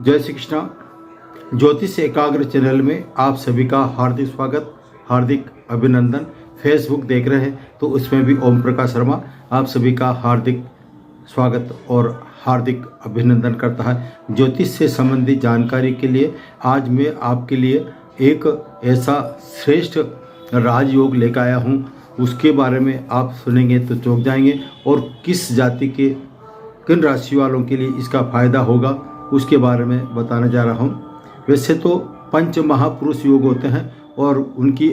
जय श्री कृष्णा। ज्योतिष एकाग्र चैनल में आप सभी का हार्दिक स्वागत, हार्दिक अभिनंदन। फेसबुक देख रहे हैं तो उसमें भी ओम प्रकाश शर्मा आप सभी का हार्दिक स्वागत और हार्दिक अभिनंदन करता है। ज्योतिष से संबंधित जानकारी के लिए आज मैं आपके लिए एक ऐसा श्रेष्ठ राजयोग लेकर आया हूँ, उसके बारे में आप सुनेंगे तो चौंक जाएंगे और किस जाति के किन राशि वालों के लिए इसका फायदा होगा उसके बारे में बताने जा रहा हूँ। वैसे तो पंच महापुरुष योग होते हैं और उनकी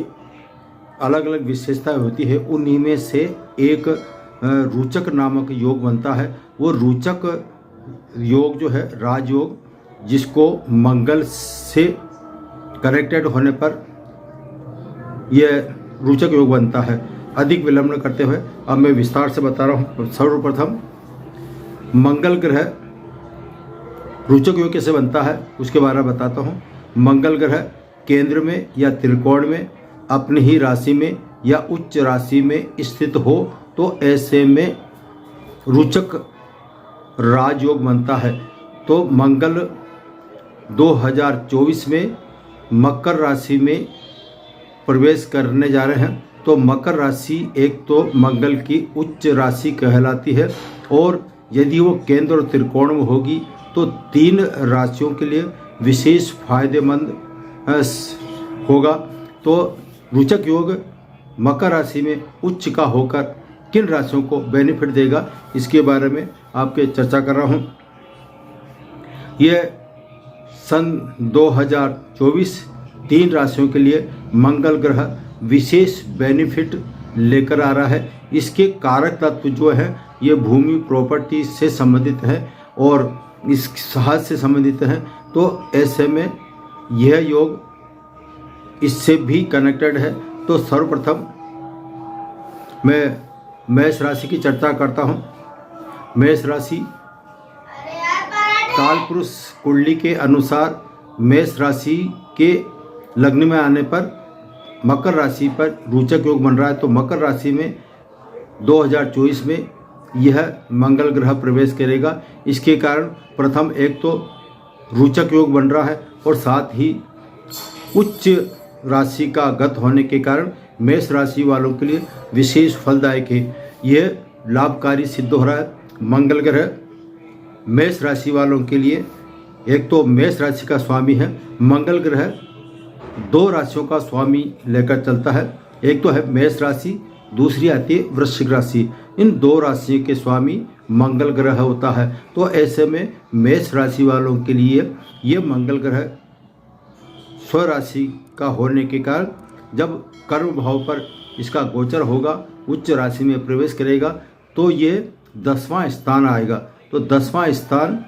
अलग अलग विशेषताएं होती है। उन्हीं में से एक रोचक नामक योग बनता है। वो रोचक योग जो है राजयोग, जिसको मंगल से कनेक्टेड होने पर यह रोचक योग बनता है। अधिक विलंब न करते हुए अब मैं विस्तार से बता रहा हूँ। सर्वप्रथम मंगल ग्रह रोचक योग कैसे बनता है उसके बारे में बताता हूँ। मंगल ग्रह केंद्र में या त्रिकोण में अपनी ही राशि में या उच्च राशि में स्थित हो तो ऐसे में रोचक राजयोग बनता है। तो मंगल 2024 में मकर राशि में प्रवेश करने जा रहे हैं। तो मकर राशि एक तो मंगल की उच्च राशि कहलाती है और यदि वो केंद्र और त्रिकोण में होगी तो 3 राशियों के लिए विशेष फायदेमंद होगा। तो रोचक योग मकर राशि में उच्च का होकर किन राशियों को बेनिफिट देगा इसके बारे में आपके चर्चा कर रहा हूँ। यह सन 2024 3 राशियों के लिए मंगल ग्रह विशेष बेनिफिट लेकर आ रहा है। इसके कारक तत्व जो है ये भूमि प्रॉपर्टी से संबंधित है और इस साहस से संबंधित है। तो ऐसे में यह योग इससे भी कनेक्टेड है। तो सर्वप्रथम मैं मेष राशि की चर्चा करता हूँ। मेष राशि कालपुरुष कुंडली के अनुसार मेष राशि के लग्न में आने पर मकर राशि पर रोचक योग बन रहा है। तो मकर राशि में 2024 में यह मंगल ग्रह प्रवेश करेगा। इसके कारण प्रथम एक तो रोचक योग बन रहा है और साथ ही उच्च राशि का गत होने के कारण मेष राशि वालों के लिए विशेष फलदायक है। यह लाभकारी सिद्ध हो रहा है। मंगल ग्रह मेष राशि वालों के लिए एक तो मेष राशि का स्वामी है। मंगल ग्रह 2 राशियों का स्वामी लेकर चलता है। एक तो है मेष राशि, दूसरी आती है वृश्चिक राशि। इन 2 राशियों के स्वामी मंगल ग्रह होता है। तो ऐसे में मेष राशि वालों के लिए ये मंगल ग्रह स्वराशि का होने के कारण जब कर्म भाव पर इसका गोचर होगा, उच्च राशि में प्रवेश करेगा तो ये 10वां स्थान आएगा। तो 10वां स्थान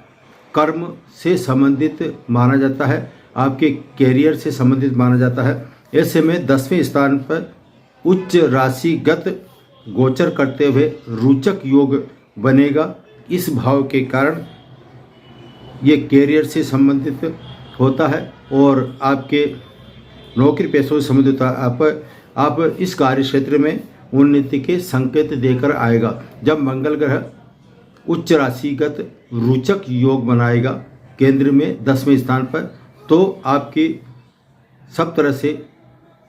कर्म से संबंधित माना जाता है, आपके कैरियर से संबंधित माना जाता है। ऐसे में 10वें स्थान पर उच्च राशिगत गोचर करते हुए रोचक योग बनेगा। इस भाव के कारण ये कैरियर से संबंधित होता है और आपके नौकरी पेशों से संबंधित होता है। आप इस कार्य क्षेत्र में उन्नति के संकेत देकर आएगा। जब मंगल ग्रह उच्च राशिगत रोचक योग बनाएगा केंद्र में 10वें स्थान पर, तो आपकी सब तरह से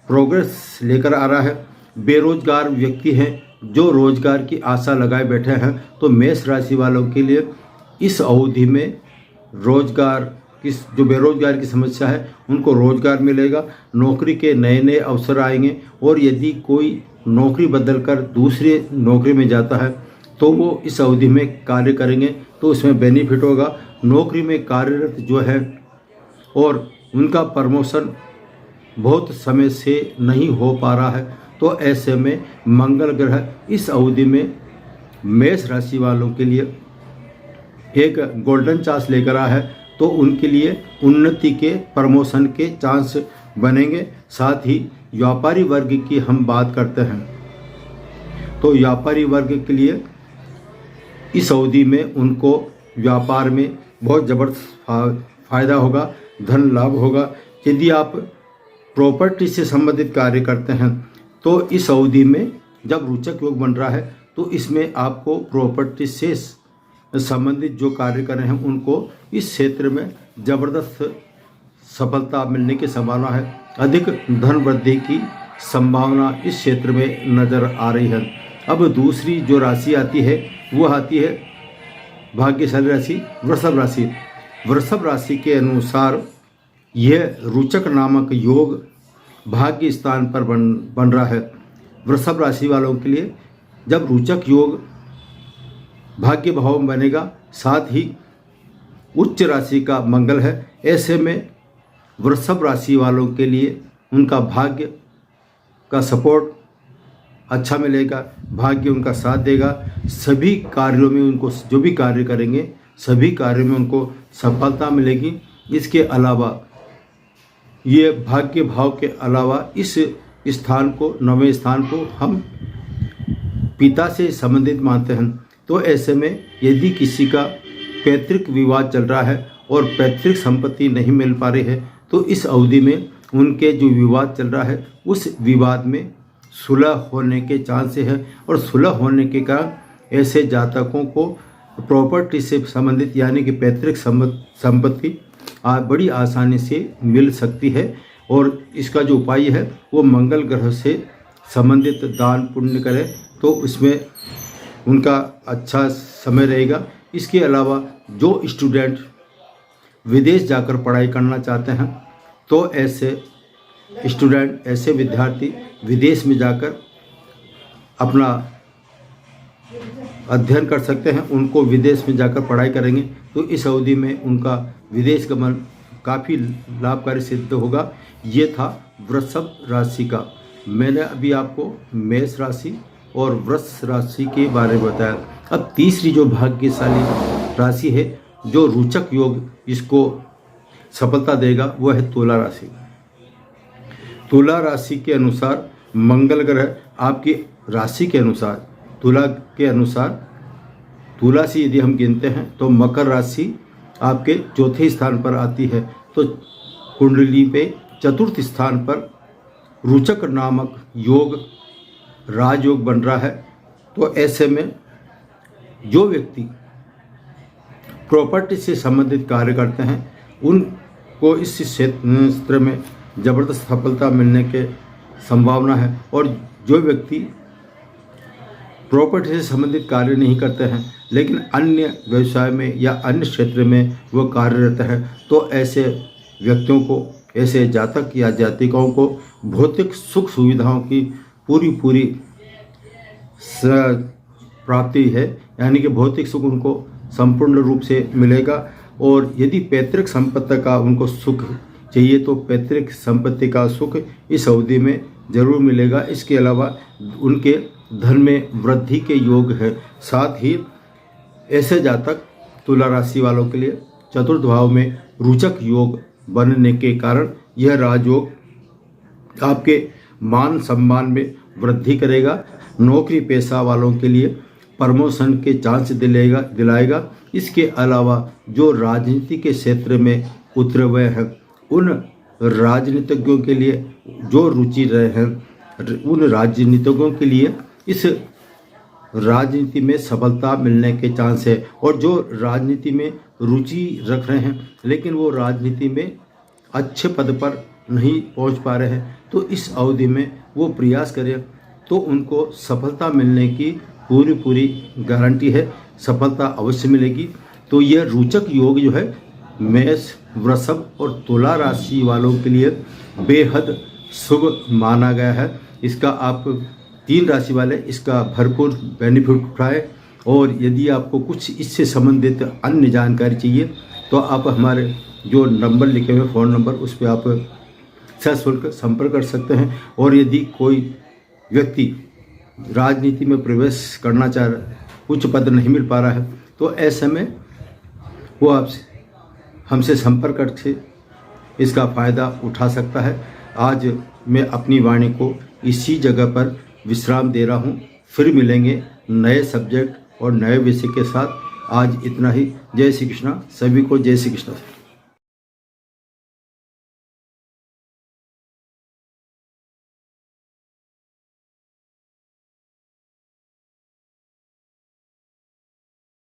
प्रोग्रेस लेकर आ रहा है। बेरोजगार व्यक्ति हैं जो रोजगार की आशा लगाए बैठे हैं, तो मेष राशि वालों के लिए इस अवधि में रोजगार की जो बेरोजगार की समस्या है उनको रोजगार मिलेगा। नौकरी के नए नए अवसर आएंगे और यदि कोई नौकरी बदलकर दूसरी नौकरी में जाता है तो वो इस अवधि में कार्य करेंगे तो उसमें बेनिफिट होगा। नौकरी में कार्यरत जो है और उनका प्रमोशन बहुत समय से नहीं हो पा रहा है, तो ऐसे में मंगल ग्रह इस अवधि में मेष राशि वालों के लिए एक गोल्डन चांस लेकर आया है। तो उनके लिए उन्नति के प्रमोशन के चांस बनेंगे। साथ ही व्यापारी वर्ग की हम बात करते हैं तो व्यापारी वर्ग के लिए इस अवधि में उनको व्यापार में बहुत ज़बरदस्त फायदा होगा, धन लाभ होगा। यदि आप प्रॉपर्टी से संबंधित कार्य करते हैं तो इस अवधि में जब रोचक योग बन रहा है तो इसमें आपको प्रॉपर्टी से संबंधित जो कार्य कर रहे हैं उनको इस क्षेत्र में ज़बरदस्त सफलता मिलने की संभावना है। अधिक धन वृद्धि की संभावना इस क्षेत्र में नज़र आ रही है। अब दूसरी जो राशि आती है वह आती है भाग्यशाली राशि वृषभ राशि। वृषभ राशि के अनुसार यह रोचक नामक योग भाग्य स्थान पर बन रहा है। वृषभ राशि वालों के लिए जब रोचक योग भाग्य भाव में बनेगा, साथ ही उच्च राशि का मंगल है, ऐसे में वृषभ राशि वालों के लिए उनका भाग्य का सपोर्ट अच्छा मिलेगा, भाग्य उनका साथ देगा। सभी कार्यों में उनको जो भी कार्य करेंगे सभी कार्यों में उनको सफलता मिलेगी। इसके अलावा ये भाग्य भाव के अलावा इस स्थान को, नवें स्थान को हम पिता से संबंधित मानते हैं। तो ऐसे में यदि किसी का पैतृक विवाद चल रहा है और पैतृक संपत्ति नहीं मिल पा रही है, तो इस अवधि में उनके जो विवाद चल रहा है उस विवाद में सुलह होने के चांस है। और सुलह होने के कारण ऐसे जातकों को प्रॉपर्टी से संबंधित यानी कि पैतृक संपत्ति बड़ी आसानी से मिल सकती है। और इसका जो उपाय है वो मंगल ग्रह से संबंधित दान पुण्य करें तो उसमें उनका अच्छा समय रहेगा। इसके अलावा जो स्टूडेंट विदेश जाकर पढ़ाई करना चाहते हैं तो ऐसे स्टूडेंट, ऐसे विद्यार्थी विदेश में जाकर अपना अध्ययन कर सकते हैं। उनको विदेश में जाकर पढ़ाई करेंगे तो इस अवधि में उनका विदेश गमन काफ़ी लाभकारी सिद्ध होगा। ये था वृषभ राशि का। मैंने अभी आपको मेष राशि और वृष राशि के बारे में बताया। अब तीसरी जो भाग्यशाली राशि है, जो रोचक योग इसको सफलता देगा, वह है तुला राशि। तुला राशि के अनुसार मंगल ग्रह आपकी राशि के अनुसार, तुला के अनुसार, तुला से यदि हम गिनते हैं तो मकर राशि आपके चौथे स्थान पर आती है। तो कुंडली पे चतुर्थ स्थान पर रोचक नामक योग राजयोग बन रहा है। तो ऐसे में जो व्यक्ति प्रॉपर्टी से संबंधित कार्य करते हैं उनको इस क्षेत्र में ज़बरदस्त सफलता मिलने के संभावना है। और जो व्यक्ति प्रॉपर्टी से संबंधित कार्य नहीं करते हैं लेकिन अन्य व्यवसाय में या अन्य क्षेत्र में वो कार्यरत है, तो ऐसे व्यक्तियों को, ऐसे जातक या जातिकाओं को भौतिक सुख सुविधाओं की पूरी प्राप्ति है, यानी कि भौतिक सुख उनको संपूर्ण रूप से मिलेगा। और यदि पैतृक संपत्ति का उनको सुख चाहिए तो पैतृक संपत्ति का सुख इस अवधि में जरूर मिलेगा। इसके अलावा उनके धन में वृद्धि के योग है। साथ ही ऐसे जातक तुला राशि वालों के लिए चतुर्थ भाव में रोचक योग बनने के कारण यह राजयोग आपके मान सम्मान में वृद्धि करेगा। नौकरी पेशा वालों के लिए प्रमोशन के चांस दिलाएगा। इसके अलावा जो राजनीति के क्षेत्र में उतरे हुए हैं उन राजनीतिज्ञों के लिए, जो रुचि रहे हैं उन राजनीतिज्ञों के लिए इस राजनीति में सफलता मिलने के चांस है। और जो राजनीति में रुचि रख रहे हैं लेकिन वो राजनीति में अच्छे पद पर नहीं पहुंच पा रहे हैं, तो इस अवधि में वो प्रयास करें तो उनको सफलता मिलने की पूरी गारंटी है, सफलता अवश्य मिलेगी। तो यह रोचक योग जो है मेष, वृषभ और तुला राशि वालों के लिए बेहद शुभ माना गया है। इसका आप 3 राशि वाले इसका भरपूर बेनिफिट उठाएं। और यदि आपको कुछ इससे संबंधित अन्य जानकारी चाहिए तो आप हमारे जो नंबर लिखे हुए फ़ोन नंबर, उस पर आप सशुल्क संपर्क कर सकते हैं। और यदि कोई व्यक्ति राजनीति में प्रवेश करना चाह रहा है, उच्च पद नहीं मिल पा रहा है, तो ऐसे में वो आपसे हमसे संपर्क करके इसका फ़ायदा उठा सकता है। आज मैं अपनी वाणी को इसी जगह पर विश्राम दे रहा हूँ। फिर मिलेंगे नए सब्जेक्ट और नए विषय के साथ। आज इतना ही। जय श्री कृष्णा। सभी को जय श्री कृष्णा।